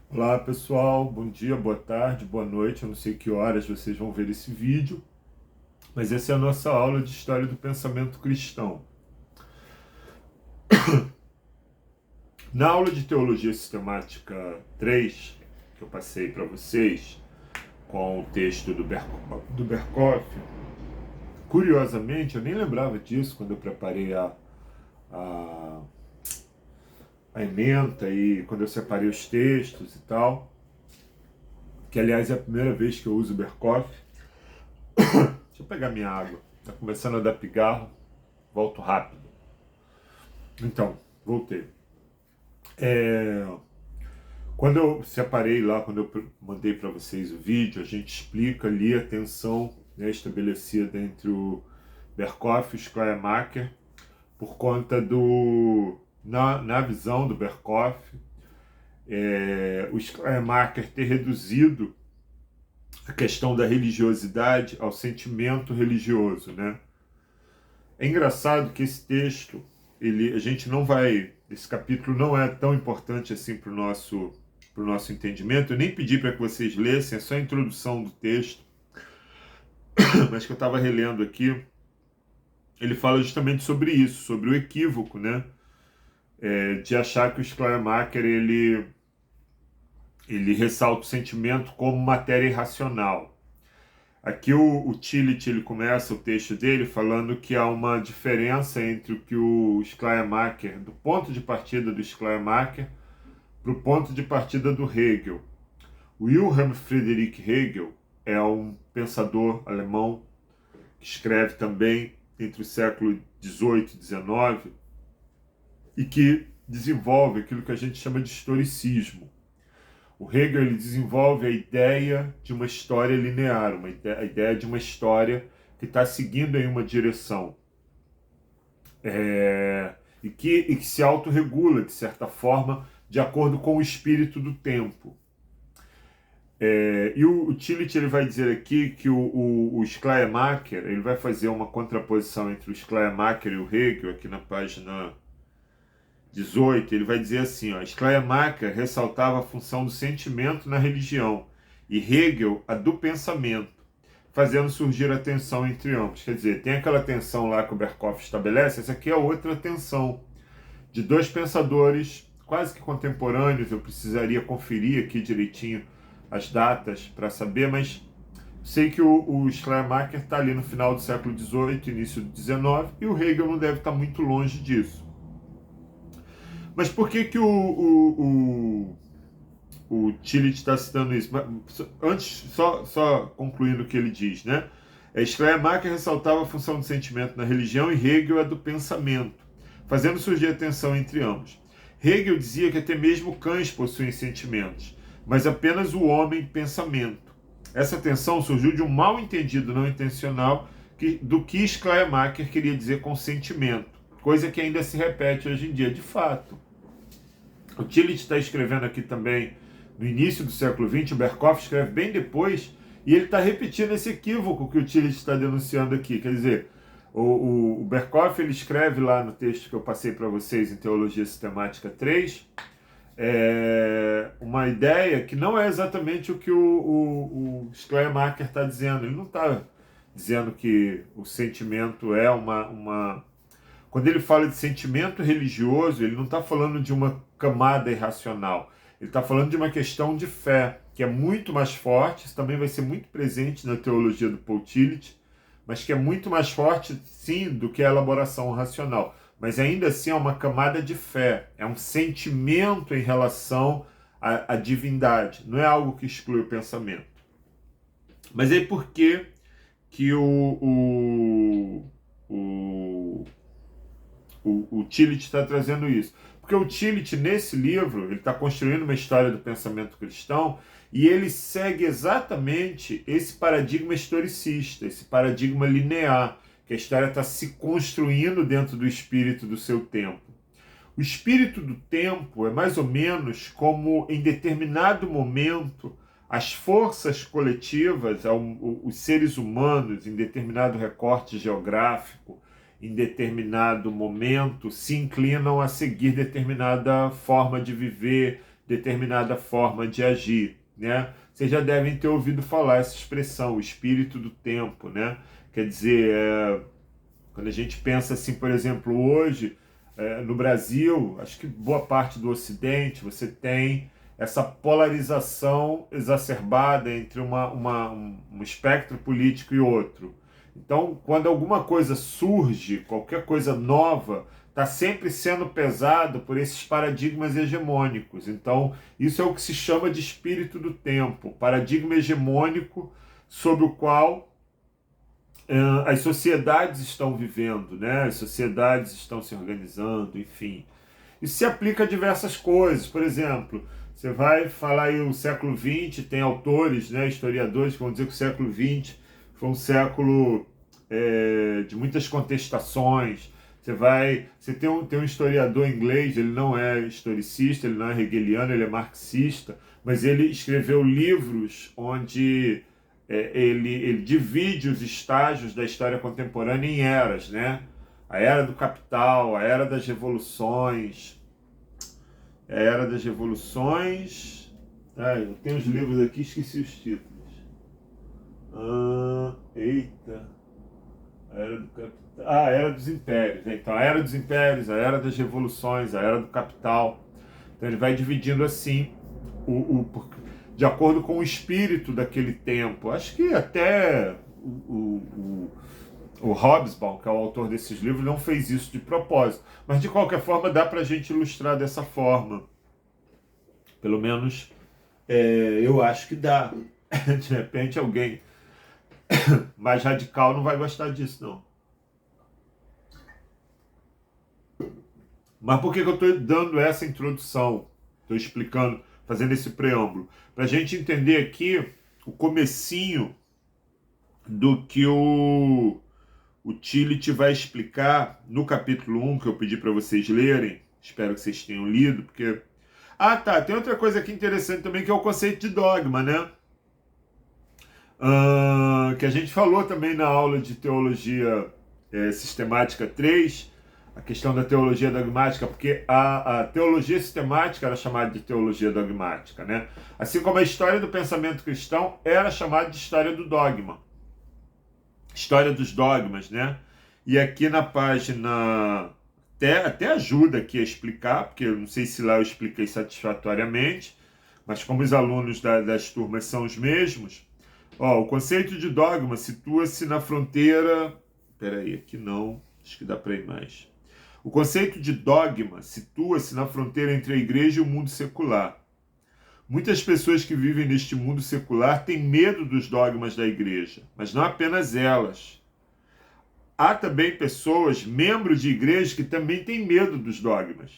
Olá pessoal, bom dia, boa tarde, boa noite. Eu não sei que horas vocês vão ver esse vídeo, mas essa é a nossa aula de História do Pensamento Cristão. Na aula de Teologia Sistemática 3, que eu passei para vocês, com o texto do Berkoff, curiosamente, eu nem lembrava disso quando eu preparei a, a ementa e quando eu separei os textos e tal, que aliás é a primeira vez que eu uso o Berkoff. Deixa eu pegar minha água, tá começando a dar pigarro, volto rápido. Então, voltei. É, Quando eu separei lá, quando eu mandei para vocês o vídeo, a gente explica ali a tensão, né, estabelecida entre o Berkoff e o Schleiermacher por conta na visão do Berkoff, o Schleiermacher ter reduzido a questão da religiosidade ao sentimento religioso, né? É engraçado que esse texto, a gente não vai, esse capítulo não é tão importante assim para o nosso entendimento. Eu nem pedi para que vocês lessem, é só a introdução do texto, mas que eu estava relendo aqui. Ele fala justamente sobre isso, sobre o equívoco, né? De achar que o Schleiermacher ele ressalta o sentimento como matéria irracional. Aqui o Tillich ele começa o texto dele falando que há uma diferença entre o que o Schleiermacher, do ponto de partida do Schleiermacher, para o ponto de partida do Hegel. Wilhelm Friedrich Hegel é um pensador alemão que escreve também entre o século XVIII e XIX e que desenvolve aquilo que a gente chama de historicismo. O Hegel ele desenvolve a ideia de uma história linear, a ideia de uma história que está seguindo em uma direção e que se autorregula, de certa forma, de acordo com o espírito do tempo. E o Tillich ele vai dizer aqui que o Schleiermacher ele vai fazer uma contraposição entre o Schleiermacher e o Hegel, aqui na página 18, ele vai dizer assim, ó, Schleiermacher ressaltava a função do sentimento na religião e Hegel a do pensamento, fazendo surgir a tensão entre ambos. Quer dizer, tem aquela tensão lá que o Berkoff estabelece, essa aqui é outra tensão de dois pensadores quase que contemporâneos. Eu precisaria conferir aqui direitinho as datas para saber, mas sei que o Schleiermacher está ali no final do século XVIII, início do XIX, e o Hegel não deve estar muito longe disso. Mas por que que o Tillich está citando isso? Antes, só concluindo o que ele diz, né? Schleiermacher ressaltava a função do sentimento na religião e Hegel a do pensamento, fazendo surgir a tensão entre ambos. Hegel dizia que até mesmo cães possuem sentimentos, mas apenas o homem pensamento. Essa tensão surgiu de um mal entendido não intencional do que Schleiermacher queria dizer com sentimento, coisa que ainda se repete hoje em dia, de fato. O Tillich está escrevendo aqui também no início do século XX, o Berkoff escreve bem depois, e ele está repetindo esse equívoco que o Tillich está denunciando aqui. Quer dizer, o Berkoff ele escreve lá no texto que eu passei para vocês em Teologia Sistemática 3, uma ideia que não é exatamente o que o Schleiermacher está dizendo. Ele não está dizendo que o sentimento é uma. Quando ele fala de sentimento religioso, ele não está falando de uma camada irracional. Ele está falando de uma questão de fé, que é muito mais forte, isso também vai ser muito presente na teologia do Paul Tillich, mas que é muito mais forte, sim, do que a elaboração racional. Mas ainda assim é uma camada de fé, é um sentimento em relação à divindade, não é algo que exclui o pensamento. Mas aí por que o Tillich está trazendo isso? Porque o Tillich, nesse livro, ele está construindo uma história do pensamento cristão e ele segue exatamente esse paradigma historicista, esse paradigma linear, que a história está se construindo dentro do espírito do seu tempo. O espírito do tempo é mais ou menos como, em determinado momento, as forças coletivas, os seres humanos, em determinado recorte geográfico, em determinado momento, se inclinam a seguir determinada forma de viver, determinada forma de agir, né? Vocês já devem ter ouvido falar essa expressão, o espírito do tempo, né? Quer dizer, quando a gente pensa assim, por exemplo, hoje, no Brasil, acho que boa parte do Ocidente, você tem essa polarização exacerbada entre um espectro político e outro. Então, quando alguma coisa surge, qualquer coisa nova, está sempre sendo pesado por esses paradigmas hegemônicos. Então, isso é o que se chama de espírito do tempo, paradigma hegemônico sobre o qual as sociedades estão vivendo, né? As sociedades estão se organizando, enfim. Isso se aplica a diversas coisas. Por exemplo, você vai falar aí o século XX, tem autores, né, historiadores que vão dizer que o século XX foi um século de muitas contestações. Você tem um historiador inglês, ele não é historicista, ele não é hegeliano, ele é marxista, mas ele escreveu livros onde ele divide os estágios da história contemporânea em eras, né? A era do capital, a era das revoluções, eu tenho os livros aqui, esqueci os títulos. A era do capital. A era dos impérios. Então, a era dos impérios, a era das revoluções, a era do capital. Então, ele vai dividindo assim, de acordo com o espírito daquele tempo. Acho que até o Hobsbawm, que é o autor desses livros, não fez isso de propósito. Mas, de qualquer forma, dá para a gente ilustrar dessa forma. Pelo menos, eu acho que dá. De repente, alguém mais radical não vai gostar disso, não. Mas por que eu estou dando essa introdução? Estou explicando, fazendo esse preâmbulo. Para a gente entender aqui o comecinho do que o Tillich vai explicar no capítulo 1, que eu pedi para vocês lerem. Espero que vocês tenham lido, porque... tem outra coisa aqui interessante também, que é o conceito de dogma, né? Que a gente falou também na aula de Teologia Sistemática 3, a questão da teologia dogmática, porque a teologia sistemática era chamada de teologia dogmática, né? Assim como a história do pensamento cristão era chamada de história do dogma, história dos dogmas, né? E aqui na página, até ajuda aqui a explicar, porque eu não sei se lá eu expliquei satisfatoriamente, mas como os alunos das turmas são os mesmos, o conceito de dogma situa-se na fronteira... Peraí, aqui não, acho que dá para ir mais. O conceito de dogma situa-se na fronteira entre a igreja e o mundo secular. Muitas pessoas que vivem neste mundo secular têm medo dos dogmas da igreja, mas não apenas elas. Há também pessoas, membros de igrejas, que também têm medo dos dogmas.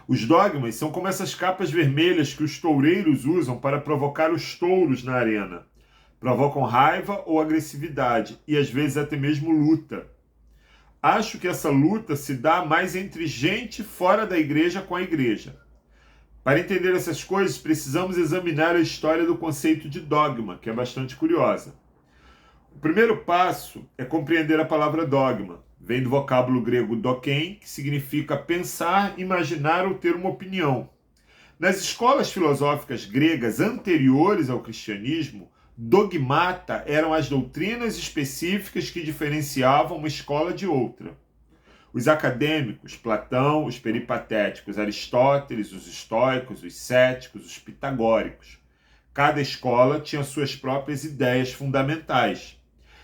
Os dogmas são como essas capas vermelhas que os toureiros usam para provocar os touros na arena. Provocam raiva ou agressividade, e às vezes até mesmo luta. Acho que essa luta se dá mais entre gente fora da igreja com a igreja. Para entender essas coisas, precisamos examinar a história do conceito de dogma, que é bastante curiosa. O primeiro passo é compreender a palavra dogma. Vem do vocábulo grego doken, que significa pensar, imaginar ou ter uma opinião. Nas escolas filosóficas gregas anteriores ao cristianismo, dogmata eram as doutrinas específicas que diferenciavam uma escola de outra. Os acadêmicos, Platão, os peripatéticos, Aristóteles, os estoicos, os céticos, os pitagóricos. Cada escola tinha suas próprias ideias fundamentais.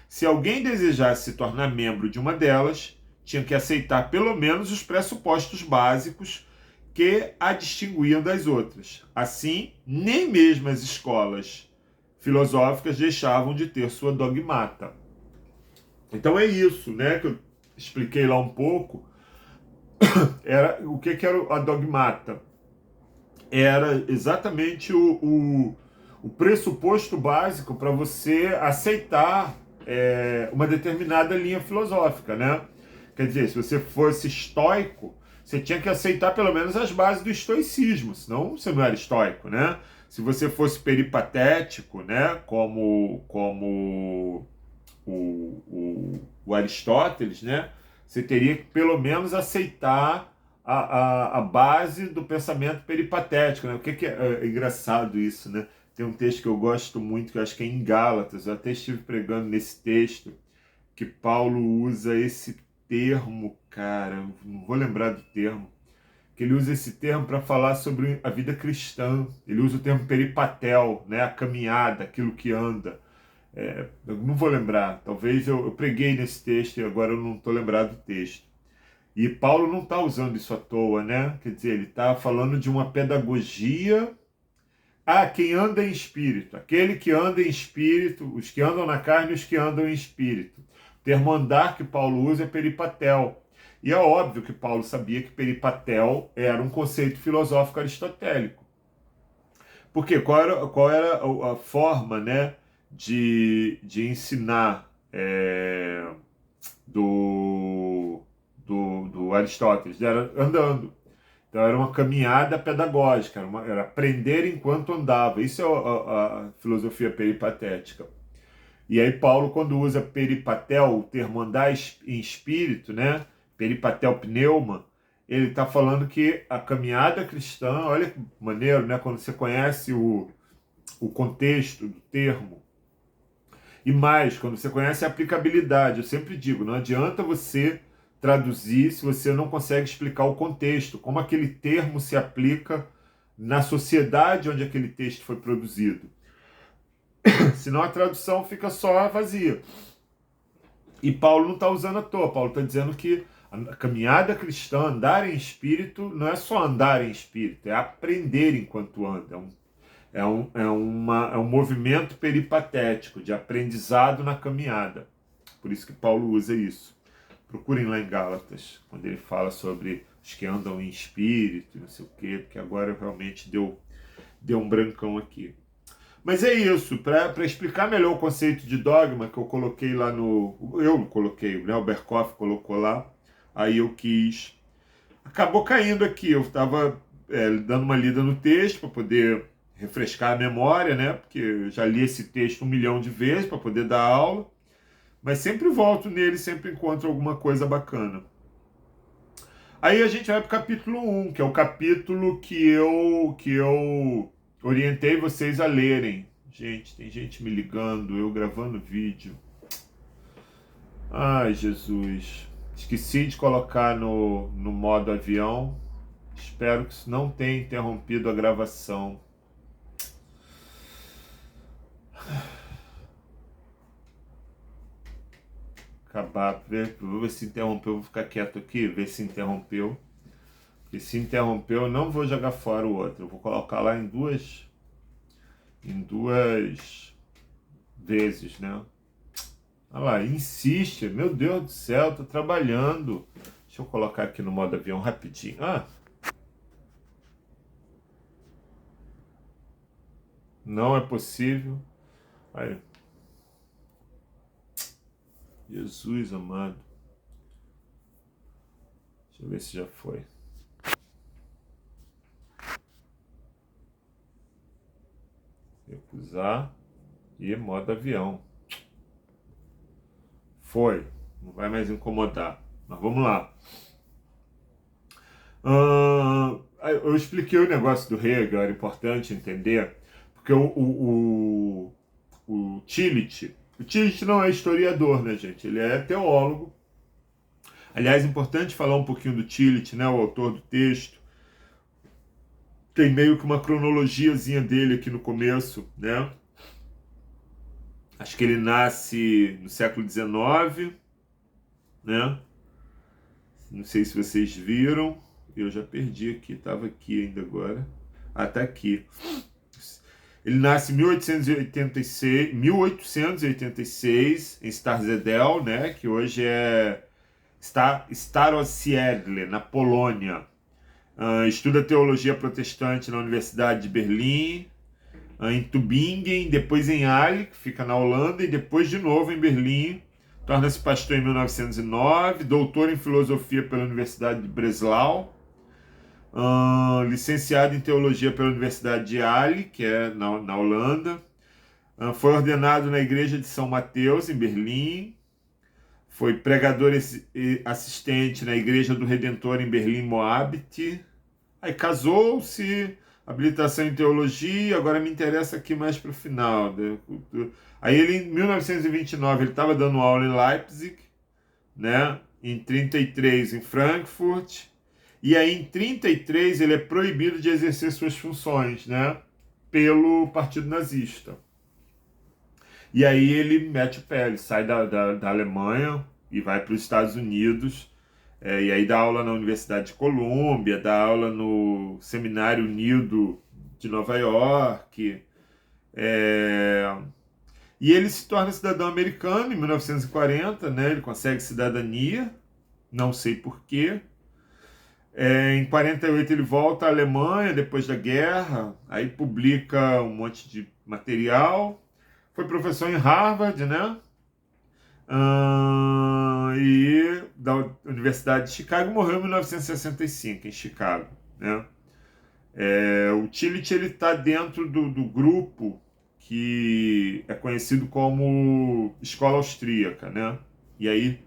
Se alguém desejasse se tornar membro de uma delas, tinha que aceitar pelo menos os pressupostos básicos que a distinguiam das outras. Assim, nem mesmo as escolas filosóficas deixavam de ter sua dogmata. Então é isso, né, que eu expliquei lá um pouco. O que era a dogmata? Era exatamente o pressuposto básico para você aceitar uma determinada linha filosófica, né? Quer dizer, se você fosse estoico, você tinha que aceitar pelo menos as bases do estoicismo, senão você não era estoico, né? Se você fosse peripatético, né, como o Aristóteles, né, você teria que pelo menos aceitar a base do pensamento peripatético, né? O que é engraçado isso, né? Tem um texto que eu gosto muito, que eu acho que é em Gálatas, eu até estive pregando nesse texto, que Paulo usa esse termo, cara, eu não vou lembrar do termo, que ele usa esse termo para falar sobre a vida cristã. Ele usa o termo peripatel, né? A caminhada, aquilo que anda. Eu não vou lembrar, talvez eu preguei nesse texto e agora eu não estou lembrado do texto. E Paulo não está usando isso à toa, né? Quer dizer, ele está falando de uma pedagogia. Ah, quem anda em espírito, aquele que anda em espírito, os que andam na carne e os que andam em espírito. O termo andar que Paulo usa é peripatel. E é óbvio que Paulo sabia que peripatel era um conceito filosófico aristotélico. Porque qual era a forma, né, de ensinar do Aristóteles? Era andando. Então era uma caminhada pedagógica, era aprender enquanto andava. Isso é a filosofia peripatética. E aí Paulo, quando usa peripatel, o termo andar em espírito, né? Peripatel pneuma, ele está falando que a caminhada cristã, olha que maneiro, né? Quando você conhece o contexto do termo, e mais, quando você conhece a aplicabilidade, eu sempre digo, não adianta você traduzir se você não consegue explicar o contexto, como aquele termo se aplica na sociedade onde aquele texto foi produzido. Senão a tradução fica só vazia. E Paulo não está usando à toa, Paulo está dizendo que a caminhada cristã, andar em espírito, não é só andar em espírito, é aprender enquanto anda, é um movimento peripatético de aprendizado na caminhada. Por isso que Paulo usa isso. Procurem lá em Gálatas, quando ele fala sobre os que andam em espírito, não sei o quê, porque agora realmente deu um brancão aqui. Mas é isso, para explicar melhor o conceito de dogma que eu coloquei lá no... Eu coloquei, né? O Berkoff colocou lá, aí eu quis... Acabou caindo aqui, eu estava dando uma lida no texto para poder refrescar a memória, né? Porque eu já li esse texto 1 milhão de vezes para poder dar aula, mas sempre volto nele, sempre encontro alguma coisa bacana. Aí a gente vai para o capítulo 1, que é o capítulo que eu orientei vocês a lerem. Gente, tem gente me ligando, eu gravando vídeo. Ai, Jesus. Esqueci de colocar no modo avião. Espero que isso não tenha interrompido a gravação. Acabar, vou ver se interrompeu, vou ficar quieto aqui, ver se interrompeu. Porque se interrompeu, eu não vou jogar fora o outro. Eu vou colocar lá em duas vezes, né? Olha lá, insiste. Meu Deus do céu, tô trabalhando. Deixa eu colocar aqui no modo avião rapidinho. Não é possível. Aí. Jesus amado. Deixa eu ver se já foi. Recusar e modo avião. Foi. Não vai mais incomodar. Mas vamos lá. Eu expliquei o negócio do Hegel, era importante entender, porque o Tillich não é historiador, né, gente? Ele é teólogo. Aliás, é importante falar um pouquinho do Tillich, né, o autor do texto. Tem meio que uma cronologiazinha dele aqui no começo, né? Acho que ele nasce no século XIX, né? Não sei se vocês viram. Eu já perdi aqui, estava aqui ainda agora. Tá aqui. Ele nasce em 1886 em Starzedel, né? Que hoje é Starosiedle, na Polônia. Estuda teologia protestante na Universidade de Berlim, em Tübingen, depois em Halle, que fica na Holanda, e depois de novo em Berlim. Torna-se pastor em 1909, doutor em filosofia pela Universidade de Breslau, licenciado em teologia pela Universidade de Halle, que é na Holanda. Foi ordenado na Igreja de São Mateus, em Berlim. Foi pregador assistente na Igreja do Redentor em Berlim, Moabit. Aí casou-se, habilitação em teologia, agora me interessa aqui mais para o final. Aí ele, em 1929, ele estava dando aula em Leipzig, né? Em 33 em Frankfurt, e aí em 33 ele é proibido de exercer suas funções, né? Pelo Partido Nazista. E aí ele mete o pé, ele sai da Alemanha e vai para os Estados Unidos, e aí dá aula na Universidade de Colômbia, dá aula no Seminário Unido de Nova York, e ele se torna cidadão americano em 1940, né? Ele consegue cidadania, não sei porquê. Em 48 ele volta à Alemanha depois da guerra, aí publica um monte de material. Foi professor em Harvard, né? E da Universidade de Chicago, morreu em 1965, em Chicago, né? O Tillich está dentro do grupo que é conhecido como Escola Austríaca, né? E aí,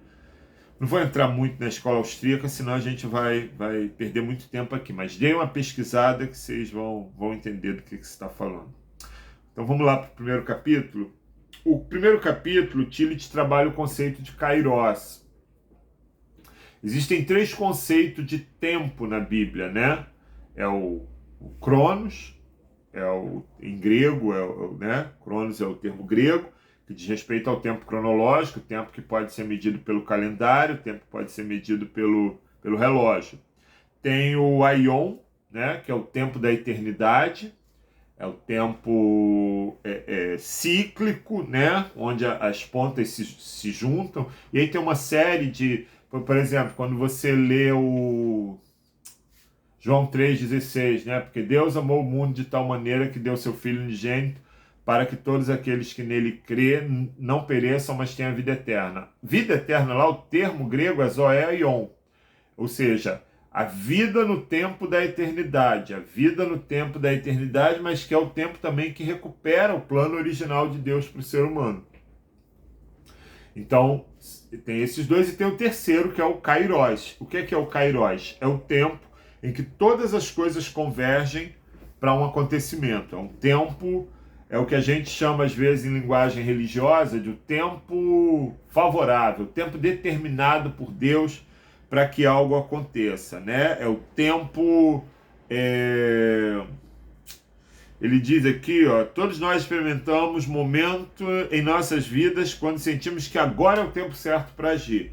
não vou entrar muito na Escola Austríaca, senão a gente vai perder muito tempo aqui, mas dê uma pesquisada que vocês vão entender do que você está falando. Então vamos lá para o primeiro capítulo. O primeiro capítulo, Tillich trabalha o conceito de kairos. Existem 3 conceitos de tempo na Bíblia, né? É o cronos, em grego, né? Cronos é o termo grego, que diz respeito ao tempo cronológico, o tempo que pode ser medido pelo calendário, o tempo que pode ser medido pelo relógio. Tem o aion, né? Que é o tempo da eternidade, é o tempo cíclico, né? Onde as pontas se juntam. E aí tem uma série de... Por exemplo, quando você lê o João 3,16, né? Porque Deus amou o mundo de tal maneira que deu seu Filho unigênito para que todos aqueles que nele crê não pereçam, mas tenham a vida eterna. Vida eterna, lá o termo grego é zoeion, ou seja, a vida no tempo da eternidade, mas que é o tempo também que recupera o plano original de Deus para o ser humano. Então, tem esses dois e tem o terceiro, que é o kairos. O que é o kairos? É o tempo em que todas as coisas convergem para um acontecimento. É um tempo, é o que a gente chama às vezes em linguagem religiosa de o tempo favorável, o tempo determinado por Deus para que algo aconteça, né? É o tempo... Ele diz aqui, ó, todos nós experimentamos momento em nossas vidas quando sentimos que agora é o tempo certo para agir,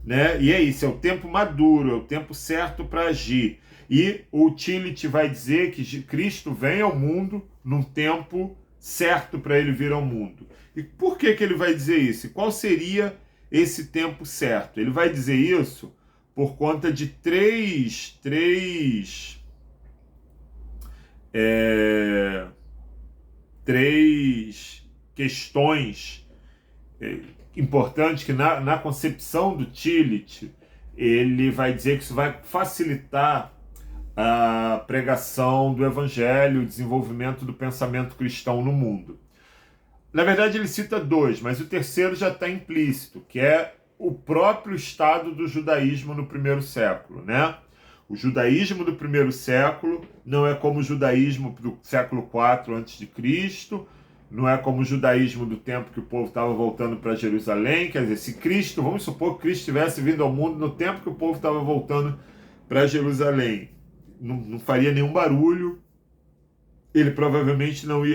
né? E é isso, é o tempo maduro, é o tempo certo para agir. E o Tillich vai dizer que Cristo vem ao mundo num tempo certo para ele vir ao mundo. E por que ele vai dizer isso? E qual seria esse tempo certo? Ele vai dizer isso por conta de três questões importantes que na concepção do Tillich ele vai dizer que isso vai facilitar a pregação do evangelho, o desenvolvimento do pensamento cristão no mundo. Na verdade ele cita 2, mas o terceiro já está implícito, que é o próprio estado do judaísmo no primeiro século, né? O judaísmo do primeiro século não é como o judaísmo do século IV a.C., não é como o judaísmo do tempo que o povo estava voltando para Jerusalém. Quer dizer, se Cristo, vamos supor que Cristo tivesse vindo ao mundo no tempo que o povo estava voltando para Jerusalém, não faria nenhum barulho, ele provavelmente não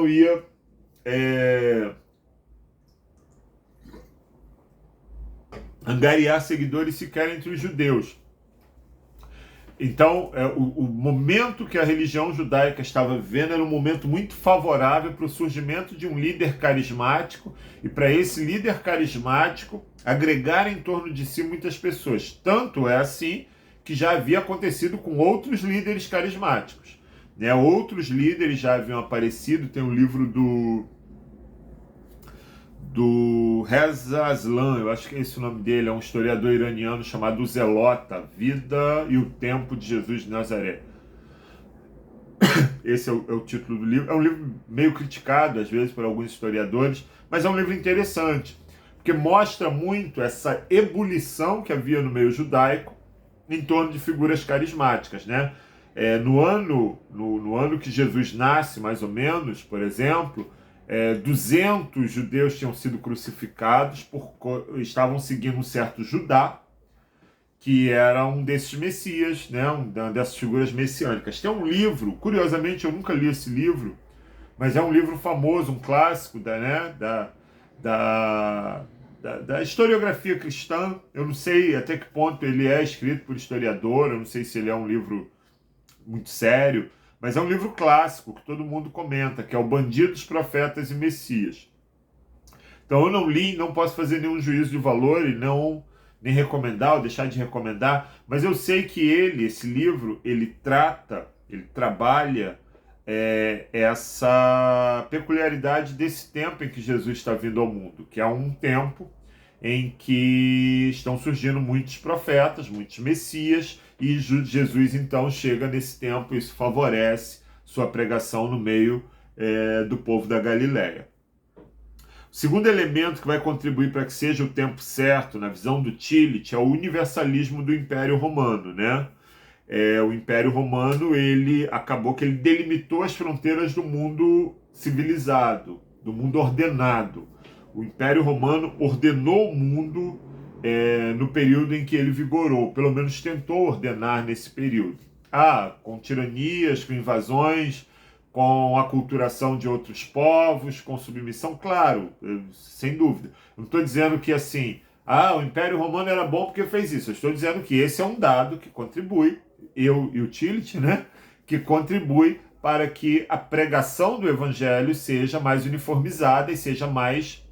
ia angariar seguidores sequer entre os judeus. Então, o momento que a religião judaica estava vivendo era um momento muito favorável para o surgimento de um líder carismático e para esse líder carismático agregar em torno de si muitas pessoas. Tanto é assim que já havia acontecido com outros líderes carismáticos, né? Outros líderes já haviam aparecido. Tem um livro do Reza Aslan, eu acho que é esse o nome dele, é um historiador iraniano chamado Zelota, Vida e o Tempo de Jesus de Nazaré. Esse é o título do livro. É um livro meio criticado, às vezes, por alguns historiadores, mas é um livro interessante, porque porque mostra muito essa ebulição que havia no meio judaico em torno de figuras carismáticas, né? No ano que Jesus nasce, mais ou menos, por exemplo, 200 judeus tinham sido crucificados, estavam seguindo um certo Judá, que era um desses messias, né? Uma dessas figuras messiânicas. Tem um livro, curiosamente eu nunca li esse livro, mas é um livro famoso, um clássico da historiografia cristã. Eu não sei até que ponto ele é escrito por historiador, eu não sei se ele é um livro muito sério, mas é um livro clássico que todo mundo comenta, que é o Bandidos, Profetas e Messias. Então eu não li, não posso fazer nenhum juízo de valor e nem recomendar ou deixar de recomendar, mas eu sei que esse livro, ele trabalha essa peculiaridade desse tempo em que Jesus está vindo ao mundo, que é um tempo em que estão surgindo muitos profetas, muitos messias, e Jesus então chega nesse tempo, e isso favorece sua pregação no meio do povo da Galileia. O segundo elemento que vai contribuir para que seja o tempo certo, na visão do Tillich, é o universalismo do Império Romano, né? O Império Romano, acabou que ele delimitou as fronteiras do mundo civilizado, do mundo ordenado. O Império Romano ordenou o mundo no período em que ele vigorou, pelo menos tentou ordenar nesse período. Com tiranias, com invasões, com aculturação de outros povos, com submissão, claro, sem dúvida. Não estou dizendo que assim, o Império Romano era bom porque fez isso. Eu estou dizendo que esse é um dado que contribui, eu e o Tillich, né, que contribui para que a pregação do Evangelho seja mais uniformizada e seja mais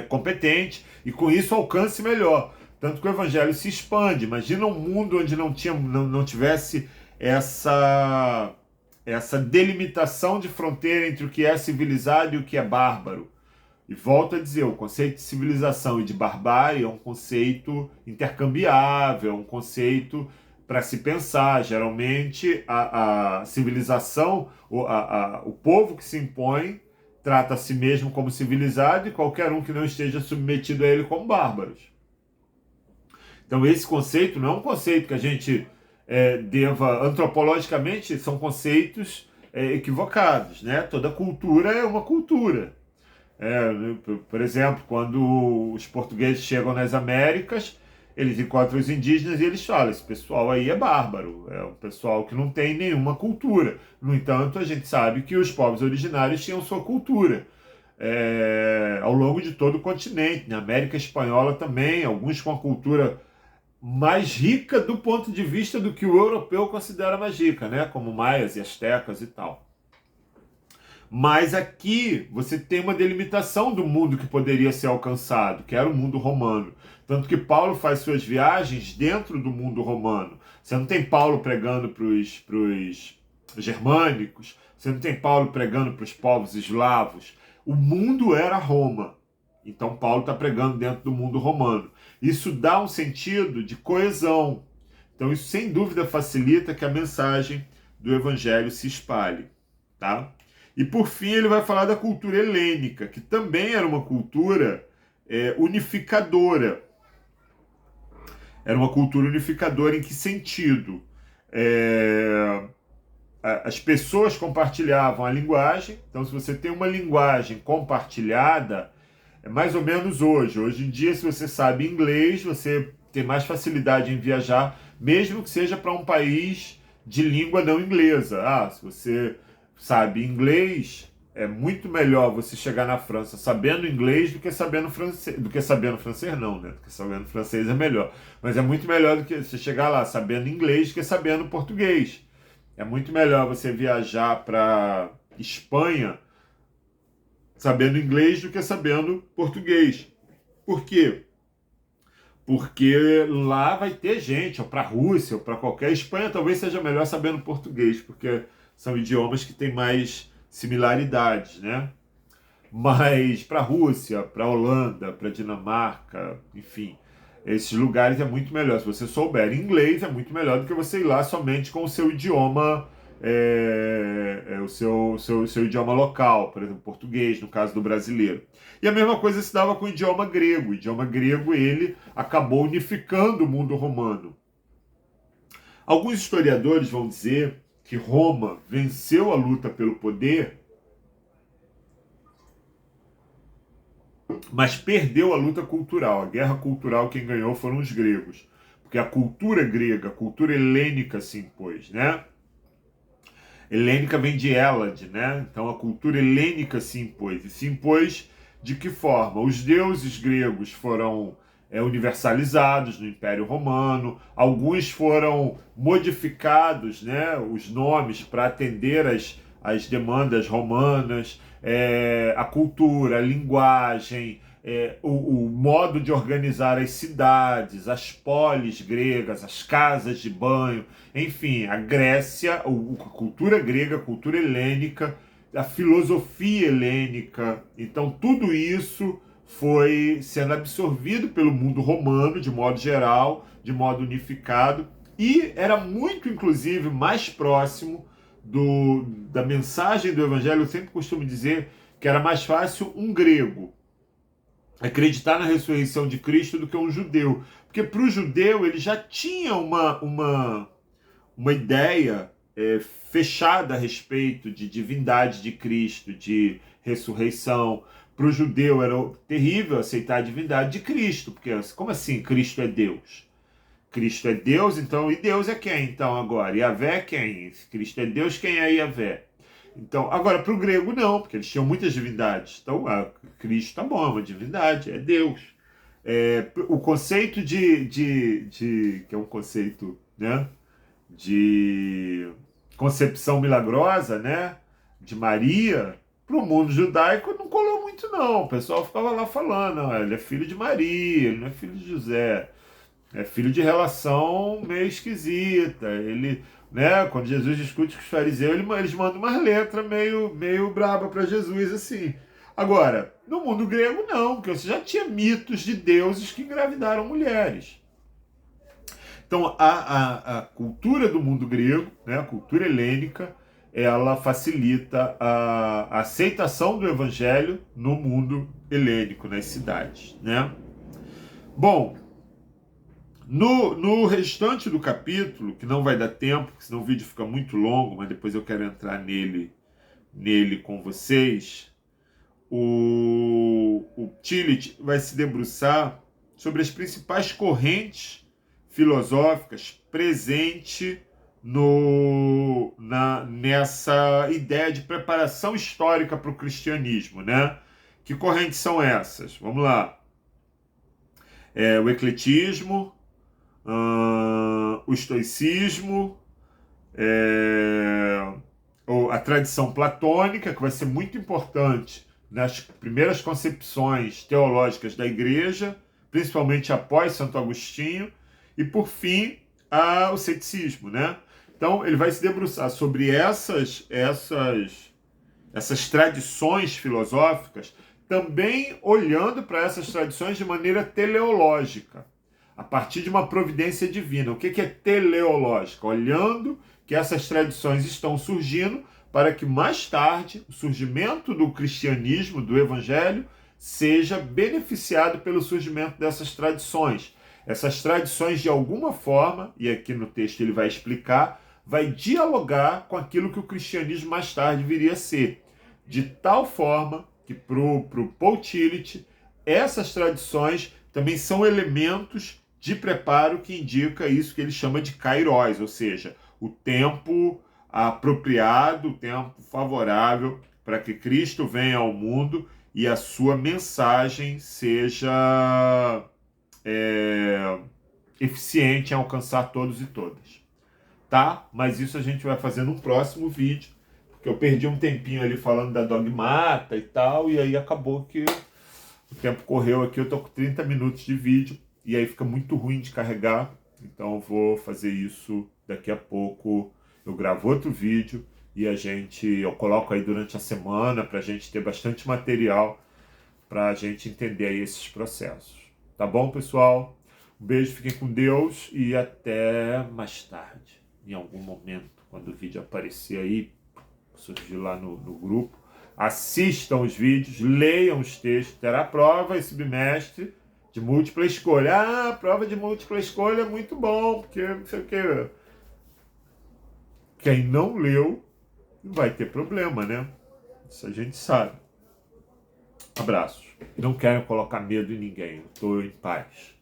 competente, e com isso alcance melhor. Tanto que o Evangelho se expande. Imagina um mundo onde não tivesse essa delimitação de fronteira entre o que é civilizado e o que é bárbaro. E volto a dizer, o conceito de civilização e de barbárie é um conceito intercambiável, é um conceito para se pensar. Geralmente, a civilização, o povo que se impõe, trata a si mesmo como civilizado e qualquer um que não esteja submetido a ele como bárbaros. Então, esse conceito não é um conceito que a gente deva, antropologicamente, são conceitos equivocados, né? Toda cultura é uma cultura. Por exemplo, quando os portugueses chegam nas Américas, eles encontram os indígenas e eles falam: esse pessoal aí é bárbaro, é um pessoal que não tem nenhuma cultura. No entanto, a gente sabe que os povos originários tinham sua cultura ao longo de todo o continente. Na América Espanhola também, alguns com a cultura mais rica do ponto de vista do que o europeu considera mais rica, né? Como maias e astecas e tal. Mas aqui você tem uma delimitação do mundo que poderia ser alcançado, que era o mundo romano. Tanto que Paulo faz suas viagens dentro do mundo romano. Você não tem Paulo pregando para os germânicos, você não tem Paulo pregando para os povos eslavos. O mundo era Roma. Então Paulo está pregando dentro do mundo romano. Isso dá um sentido de coesão. Então isso sem dúvida facilita que a mensagem do evangelho se espalhe, tá? E por fim ele vai falar da cultura helênica, que também era uma cultura unificadora. Era uma cultura unificadora em que sentido? As pessoas compartilhavam a linguagem. Então, se você tem uma linguagem compartilhada, é mais ou menos hoje. Hoje em dia, se você sabe inglês, você tem mais facilidade em viajar, mesmo que seja para um país de língua não inglesa. Se você sabe inglês, é muito melhor você chegar na França sabendo inglês do que sabendo francês. Do que sabendo francês, não, né? Do que sabendo francês é melhor. Mas é muito melhor do que você chegar lá sabendo inglês do que sabendo português. É muito melhor você viajar para Espanha sabendo inglês do que sabendo português. Por quê? Porque lá vai ter gente, ou para a Rússia, ou para qualquer Espanha, talvez seja melhor sabendo português, porque são idiomas que têm mais similaridades, né? Mas para a Rússia, para a Holanda, para a Dinamarca, enfim, esses lugares é muito melhor. Se você souber inglês, é muito melhor do que você ir lá somente com o seu idioma o seu idioma local, por exemplo, português, no caso do brasileiro. E a mesma coisa se dava com o idioma grego. O idioma grego, ele acabou unificando o mundo romano. Alguns historiadores vão dizer que Roma venceu a luta pelo poder, mas perdeu a luta cultural. A guerra cultural, quem ganhou foram os gregos. Porque a cultura grega, a cultura helênica se impôs, né? Helênica vem de Hélade, né? Então a cultura helênica se impôs. E se impôs de que forma? Os deuses gregos foram universalizados no Império Romano, alguns foram modificados, né? Os nomes para atender as demandas romanas, a cultura, a linguagem, o modo de organizar as cidades, as polis gregas, as casas de banho, enfim, a Grécia, a cultura grega, a cultura helênica, a filosofia helênica. Então, tudo isso foi sendo absorvido pelo mundo romano, de modo geral, de modo unificado, e era muito, inclusive, mais próximo da mensagem do Evangelho. Eu sempre costumo dizer que era mais fácil um grego acreditar na ressurreição de Cristo do que um judeu. Porque para o judeu ele já tinha uma ideia fechada a respeito de divindade de Cristo, de ressurreição. Para o judeu era terrível aceitar a divindade de Cristo, porque como assim Cristo é Deus? Cristo é Deus, então, e Deus é quem então agora? Yahvé é quem? Se Cristo é Deus, quem é Yahvé? Então, agora, para o grego não, porque eles tinham muitas divindades. Então, Cristo tá bom, é uma divindade, é Deus. O conceito que é um conceito, né, de concepção milagrosa, né, de Maria, para o mundo judaico não colou muito não. O pessoal ficava lá falando, não, ele é filho de Maria, ele não é filho de José, é filho de relação meio esquisita. Ele, né, quando Jesus discute com os fariseus, eles mandam umas letras meio braba para Jesus, assim. Agora, no mundo grego não, porque você já tinha mitos de deuses que engravidaram mulheres. Então, a cultura do mundo grego, né, a cultura helênica, ela facilita a aceitação do evangelho no mundo helênico, nas cidades, né? Bom, no restante do capítulo, que não vai dar tempo, porque senão o vídeo fica muito longo, mas depois eu quero entrar nele com vocês, o Tillich vai se debruçar sobre as principais correntes filosóficas presentes nessa ideia de preparação histórica para o cristianismo, né? Que correntes são essas? Vamos lá. O ecletismo, o estoicismo, a tradição platônica, que vai ser muito importante nas primeiras concepções teológicas da igreja, principalmente após Santo Agostinho, e por fim o ceticismo, né? Então ele vai se debruçar sobre essas tradições filosóficas, também olhando para essas tradições de maneira teleológica, a partir de uma providência divina. O que é teleológica? Olhando que essas tradições estão surgindo para que mais tarde o surgimento do cristianismo, do evangelho, seja beneficiado pelo surgimento dessas tradições. Essas tradições, de alguma forma, e aqui no texto ele vai explicar, vai dialogar com aquilo que o cristianismo mais tarde viria a ser. De tal forma que para o Paul Tillich, essas tradições também são elementos de preparo que indica isso que ele chama de kairos, ou seja, o tempo apropriado, o tempo favorável para que Cristo venha ao mundo e a sua mensagem seja eficiente em alcançar todos e todas. Tá? Mas isso a gente vai fazer no próximo vídeo, porque eu perdi um tempinho ali falando da dogmata e tal, e aí acabou que o tempo correu aqui, eu tô com 30 minutos de vídeo, e aí fica muito ruim de carregar, então eu vou fazer isso daqui a pouco. Eu gravo outro vídeo e eu coloco aí durante a semana para a gente ter bastante material para a gente entender aí esses processos. Tá bom, pessoal? Um beijo, fiquem com Deus e até mais tarde. em algum momento, quando o vídeo aparecer aí, surgir lá no grupo, assistam os vídeos, leiam os textos, terá prova esse bimestre de múltipla escolha. Ah, a prova de múltipla escolha é muito bom, porque não sei o que. Quem não leu vai ter problema, né? Isso a gente sabe. Abraços. Não quero colocar medo em ninguém, eu estou em paz.